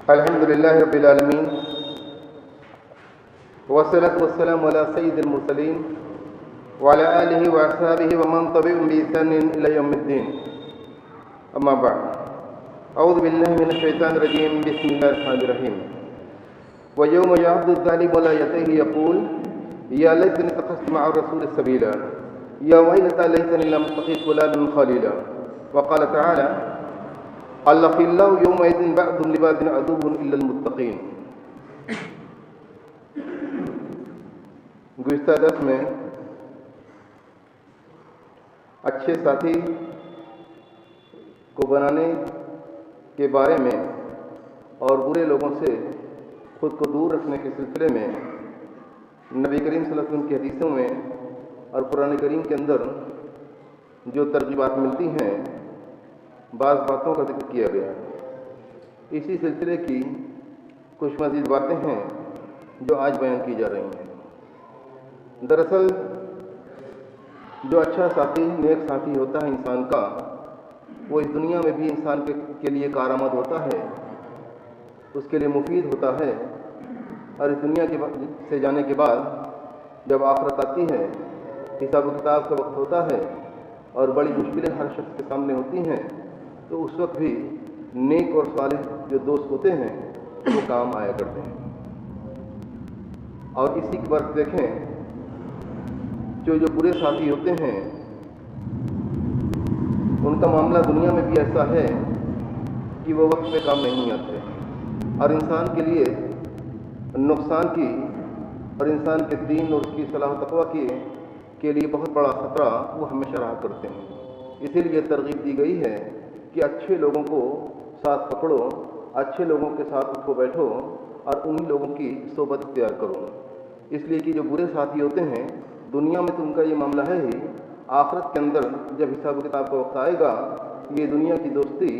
الحمد لله رب العالمين والصلاة والسلام على سيد المرسلين وعلى آله وأصحابه ومن تبعهم بإحسان إلى يوم الدين. أما بعد، أعوذ بالله من الشيطان الرجيم. بسم الله الرحمن الرحيم. ويوم يعض الظالم على يديه يقول يا ليتني اتخذت مع الرسول سبيلا يا ويلتى ليتني لم اتخذ فلانا خليلا. وقال تعالى الأخلاء يومئذ بعضهم لبعض عدو إلا المتقين. گزشتہ درس میں اچھے ساتھی کو بنانے کے بارے میں اور برے لوگوں سے خود کو دور رکھنے کے سلسلے میں نبی کریم صلی اللہ علیہ وسلم کی حدیثوں میں اور قرآن کریم کے اندر جو ترغیبات ملتی ہیں، بعض باتوں کا ذکر کیا گیا. اسی سلسلے کی کچھ مزید باتیں ہیں جو آج بیان کی جا رہی ہیں. دراصل جو اچھا ساتھی، نیک ساتھی ہوتا ہے انسان کا، وہ اس دنیا میں بھی انسان کے لیے کارآمد ہوتا ہے، اس کے لیے مفید ہوتا ہے، اور اس دنیا سے جانے کے بعد جب آخرت آتی ہے، حساب و کتاب کا وقت ہوتا ہے اور بڑی مشکلیں ہر شخص کے سامنے ہوتی ہیں، تو اس وقت بھی نیک اور صالح جو دوست ہوتے ہیں وہ کام آیا کرتے ہیں. اور اسی کے برعکس دیکھیں، جو برے ساتھی ہوتے ہیں ان کا معاملہ دنیا میں بھی ایسا ہے کہ وہ وقت پہ کام نہیں آتے اور انسان کے لیے نقصان کی اور انسان کے دین اور اس کی صلاح و تقوی کے لیے بہت بڑا خطرہ وہ ہمیشہ رہا کرتے ہیں. اسی لیے ترغیب دی گئی ہے کہ اچھے لوگوں کو ساتھ پکڑو، اچھے لوگوں کے ساتھ اٹھو بیٹھو اور انہی لوگوں کی صحبت اختیار کرو. اس لیے کہ جو برے ساتھی ہوتے ہیں دنیا میں تو ان کا یہ معاملہ ہے ہی، آخرت کے اندر جب حساب و کتاب کا وقت آئے گا یہ دنیا کی دوستی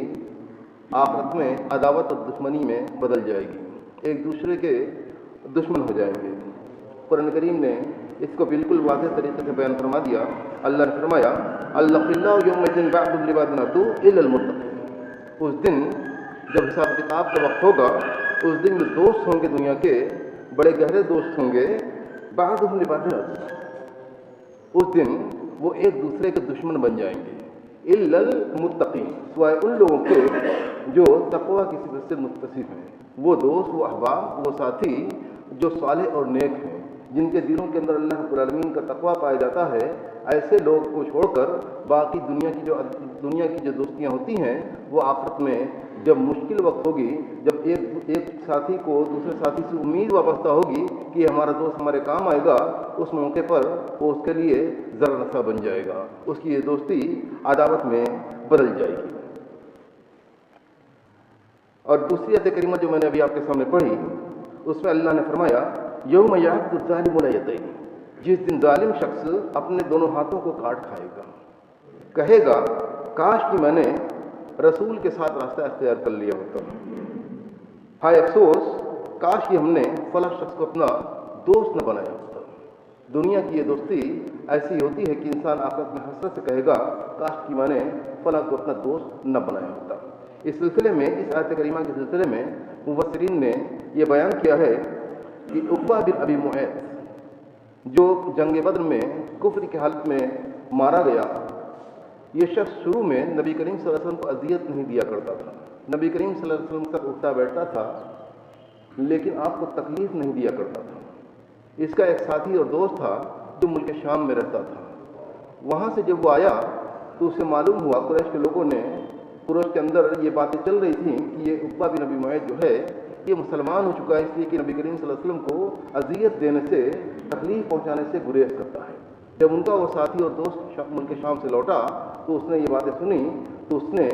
آخرت میں عداوت اور دشمنی میں بدل جائے گی، ایک دوسرے کے دشمن ہو جائیں گے. قرآن کریم نے اس کو بالکل واضح طریقے سے بیان فرما دیا. اللہ نے فرمایا الأخلاء يومئذ بعضهم لبعض عدو إلا المتقين. اس دن جب حساب کتاب کا وقت ہوگا، اس دن جو دوست ہوں گے دنیا کے، بڑے گہرے دوست ہوں گے، بعضهم لبعض عدو، اس دن وہ ایک دوسرے کے دشمن بن جائیں گے. إلا المتقين، سوائے ان لوگوں کے جو تقوی کی صفت سے متصف ہیں. وہ دوست، وہ احباب، وہ ساتھی جو صالح اور نیک ہیں، جن کے دلوں کے اندر اللہ رب العالمین کا تقوی پایا جاتا ہے، ایسے لوگ کو چھوڑ کر باقی دنیا کی جو دوستیاں ہوتی ہیں وہ آخرت میں جب مشکل وقت ہوگی، جب ایک ساتھی کو دوسرے ساتھی سے امید وابستہ ہوگی کہ ہمارا دوست ہمارے کام آئے گا، اس موقع پر وہ اس کے لیے ذرا نفع بن جائے گا، اس کی یہ دوستی عداوت میں بدل جائے گی. اور دوسری آیت کریمہ جو میں نے ابھی آپ کے سامنے پڑھی، اس میں اللہ نے فرمایا یوم یعض الظالم علی یدیہ، جس دن ظالم شخص اپنے دونوں ہاتھوں کو کاٹ کھائے گا، کہے گا کاش کہ میں نے رسول کے ساتھ راستہ اختیار کر لیا ہوتا. ہائے افسوس، کاش کہ ہم نے فلاں شخص کو اپنا دوست نہ بنایا ہوتا. دنیا کی یہ دوستی ایسی ہوتی ہے کہ انسان آخرت میں حسرت سے کہے گا کاش کہ میں نے فلاں کو اپنا دوست نہ بنایا ہوتا. اس سلسلے میں، اس آیت کریمہ کے سلسلے میں مفسرین نے یہ بیان کیا ہے کہ عقبہ بن ابی معیط جو جنگ بدر میں کفر کی حالت میں مارا گیا، یہ شخص شروع میں نبی کریم صلی اللہ علیہ وسلم کو اذیت نہیں دیا کرتا تھا. نبی کریم صلی اللہ علیہ وسلم تک اٹھتا بیٹھتا تھا لیکن آپ کو تکلیف نہیں دیا کرتا تھا. اس کا ایک ساتھی اور دوست تھا جو ملک شام میں رہتا تھا. وہاں سے جب وہ آیا تو اسے معلوم ہوا، قریش کے لوگوں نے، قریش کے اندر یہ باتیں چل رہی تھیں کہ یہ عقبہ بن ابی معیط جو ہے یہ مسلمان ہو چکا ہے، اس لیے کہ نبی کریم صلی اللہ علیہ وسلم کو اذیت دینے سے، تکلیف پہنچانے سے گریز کرتا ہے. جب ان کا وہ ساتھی اور دوست ملک شام سے لوٹا تو اس نے یہ باتیں سنی تو اس نے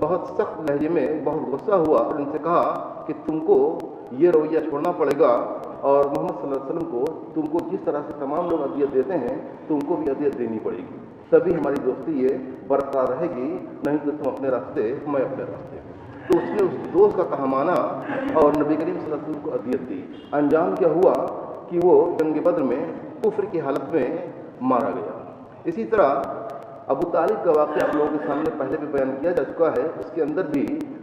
بہت سخت لہجے میں بہت غصہ ہوا اور ان سے کہا کہ تم کو یہ رویہ چھوڑنا پڑے گا اور محمد صلی اللہ علیہ وسلم کو تم کو جس طرح سے تمام لوگ اذیت دیتے ہیں تم کو بھی اذیت دینی پڑے گی، تبھی ہماری دوستی یہ برقرار رہے گی، نہیں تو تم اپنے راستے میں اپنے راستے. تو اس نے اس دوست کا کہا مانا اور نبی کریم صلی اللہ علیہ وسلم کو اذیت دی. انجام کیا ہوا کہ وہ جنگ بدر میں کفر کی حالت میں مارا گیا. اسی طرح ابو طالب کا واقعہ آپ لوگوں کے سامنے پہلے بھی بیان کیا جا چکا ہے، اس کے اندر بھی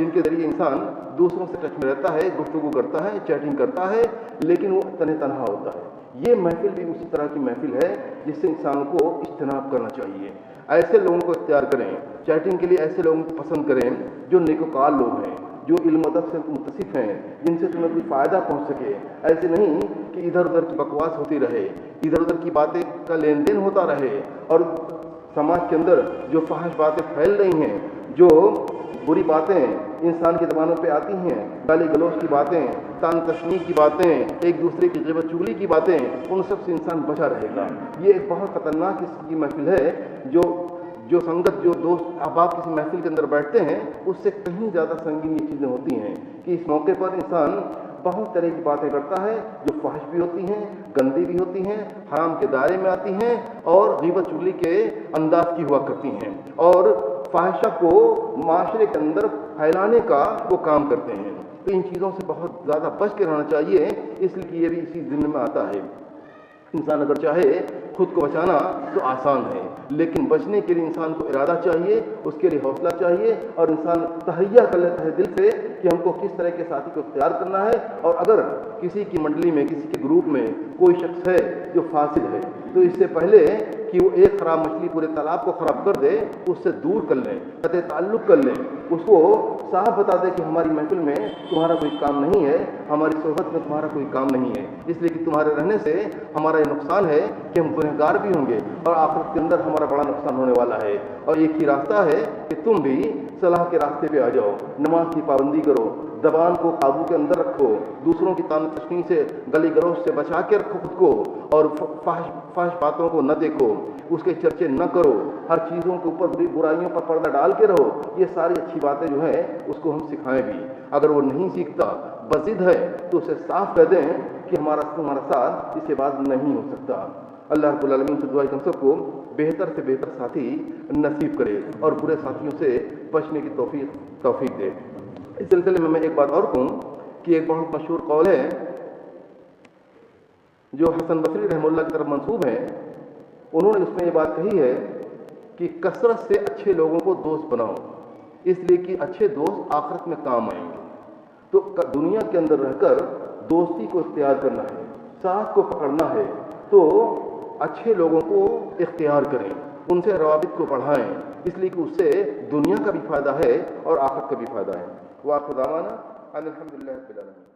جن کے ذریعے انسان دوسروں سے ٹچ میں رہتا ہے، گفتگو کرتا ہے، چیٹنگ کرتا ہے، لیکن وہ تنہا ہوتا ہے۔ یہ محفل بھی اسی طرح کی محفل ہے جس سے انسان کو اجتناب کرنا چاہیے۔ ایسے لوگوں کو اختیار کریں، چیٹنگ کے لیے ایسے لوگوں کو پسند کریں جو نیکوکار لوگ ہیں، جو علم ادب سے متصف ہیں، جن سے تمہیں کوئی فائدہ پہنچ سکے۔ ایسے نہیں کہ ادھر ادھر کی بکواس ہوتی رہے، ادھر ادھر کی باتیں کا لین دین ہوتا رہے، اور سماج کے اندر جو فحش باتیں پھیل رہی ہیں، جو بری باتیں انسان کی زبانوں پہ آتی ہیں، گالی گلوچ کی باتیں، تان تشنیع کی باتیں، ایک دوسرے کی غیبت چغلی کی باتیں، ان سب سے انسان بچا رہے گا۔ یہ ایک بہت خطرناک قسم کی محفل ہے جو سنگت، جو دوست احباب کسی محفل کے اندر بیٹھتے ہیں، اس سے کہیں زیادہ سنگین یہ چیزیں ہوتی ہیں کہ اس موقع پر انسان بہت طرح کی باتیں کرتا ہے جو فحش بھی ہوتی ہیں، گندی بھی ہوتی ہیں، حرام کے دائرے میں آتی ہیں، اور غیبت چغلی کے انداز کی ہوا کرتی ہیں، اور فاحشہ کو معاشرے کے اندر پھیلانے کا وہ کام کرتے ہیں۔ تو ان چیزوں سے بہت زیادہ بچ کے رہنا چاہیے، اس لیے یہ بھی اسی ضمن میں آتا ہے۔ انسان اگر چاہے خود کو بچانا تو آسان ہے، لیکن بچنے کے لیے انسان کو ارادہ چاہیے، اس کے لیے حوصلہ چاہیے، اور انسان تہیہ کر لیتا ہے دل سے کہ ہم کو کس طرح کے ساتھی کو اختیار کرنا ہے۔ اور اگر کسی کی منڈلی میں، کسی کے گروپ میں کوئی شخص ہے جو فاسد ہے، تو اس سے پہلے کہ وہ ایک خراب مچھلی پورے تالاب کو خراب کر دے، اس سے دور کر لیں، قطع تعلق کر لیں، اس کو صاف بتا دے کہ ہماری محفل میں تمہارا کوئی کام نہیں ہے، ہماری صحبت میں تمہارا کوئی کام نہیں ہے، اس لیے کہ تمہارے رہنے سے ہمارا یہ نقصان ہے کہ ہم گنہگار بھی ہوں گے، اور آخرت کے اندر ہمارا بڑا نقصان ہونے والا ہے۔ اور ایک ہی راستہ ہے کہ تم بھی صلاح کے راستے پہ آ جاؤ، نماز کی پابندی کرو، زبان کو قابو کے اندر رکھو، دوسروں کی تان تشنیع سے، گلی گلوچ سے بچا کے رکھو خود کو، اور فحش باتوں کو نہ دیکھو، اس کے چرچے نہ کرو، ہر چیزوں کے اوپر برائیوں پر پردہ ڈال کے رہو۔ یہ ساری اچھی باتیں جو ہیں اس کو ہم سکھائیں بھی۔ اگر وہ نہیں سیکھتا، بضد ہے، تو اسے صاف کہہ دیں کہ تمہارا ساتھ اس کے بعد نہیں ہو سکتا۔ اللہ رب العالمین سے دعا ہے کہ ہم سب کو بہتر سے بہتر ساتھی نصیب کرے، اور برے ساتھیوں سے بچنے کی توفیق دے۔ اس سلسلے میں ایک بات اور کہوں کہ ایک بہت مشہور قول ہے جو حسن بصری رحمہ اللہ کی طرف منسوب ہے، انہوں نے اس میں یہ بات کہی ہے کہ کثرت سے اچھے لوگوں کو دوست بناؤ، اس لیے کہ اچھے دوست آخرت میں کام آئیں گے۔ تو دنیا کے اندر رہ کر دوستی کو اختیار کرنا ہے، ساتھ کو پکڑنا ہے، تو اچھے لوگوں کو اختیار کریں، ان سے روابط کو بڑھائیں، اس لیے کہ اس سے دنیا کا بھی فائدہ ہے اور آخرت کا بھی فائدہ ہے۔ وآخر دعوانا ان الحمدللہ رب العالمین۔